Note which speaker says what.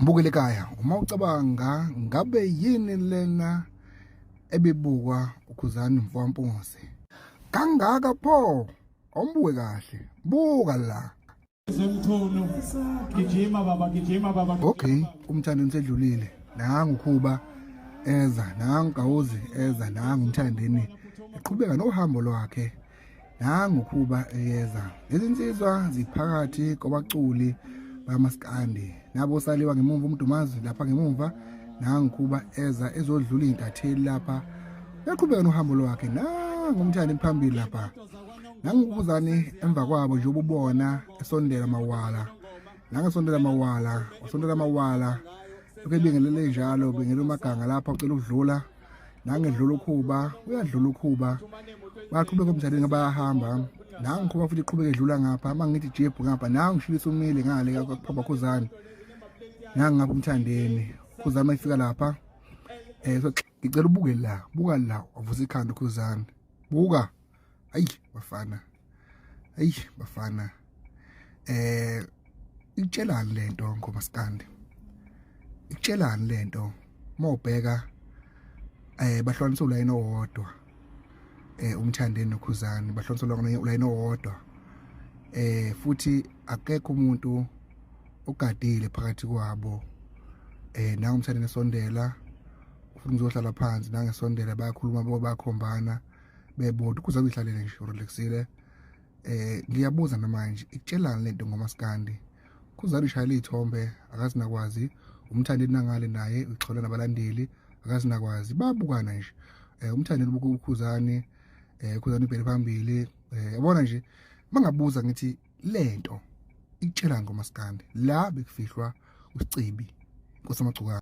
Speaker 1: Mbukele ekhaya uma ucabanga ngabe yini lena ebibukwa uKhuzani Mfowampunzi kangaka pho awumbuke kahle buka la
Speaker 2: Zemthono gijima baba
Speaker 1: okay umthando nisedlulile nangu Khuba eza nangu Gawuzi eza nangu Mthandeni eqhubeka nohambo lwakhe nangu Khuba eyeza lezinsizwa ziphakathi kwabaculi bamaskandi nabo saliwa ngemuva umdumazi lapha ngemuva nangu Khuba eza ezodlula intatheli lapha eqhubeka nohambo lwakhe nangu Mthandi phambili lapha nangu uKhuzani emva kwabo nje ububona esondela mawala nangesondela mawala ukubingelele njalo bingela umaganga lapha ucela ukudlula nangedlula uKhuba uyadlula uKhuba baqhubeka umdlalweni bayahamba nangu Khuba futhi iqhubeka edlula ngapha mangithi jebhu ngapha nangu ngishilisa umile ngale kaPhapha Khuzani nangu ngapha Mthandeni uKhuzani mayifika lapha so ngicela ubuke la buka la wavusa ikhanda uKhuzani buka ayi bafana itshelani lento ngomaskandi itshelani lento mawubheka bahlukaniswa ulayini owodwa uMthandeni noKhuzani bahlukaniswa ulayini owodwa futhi akekho umuntu ogadile phakathi kwabo nangu Mthandeni esondela ufuna uzohlala phansi nangesondela bayakhuluma bayakhombana bebodwa uKhuzani uyihlalele nje urelaxile ngiyabuza namanje itshelani lento ngomaskandi uKhuzani ushayela izithombe akazinakwazi uMthandeni nangale naye uxhola nabalandeli akazinakwazi babukana nje uMthandeni ubuka uKhuzani uKhuzani ubheke phambili yabona nje mangabuza ngithi lento itshelani ngomaskandi la bekufihlwa uSicibi Nkosi yamagcukane.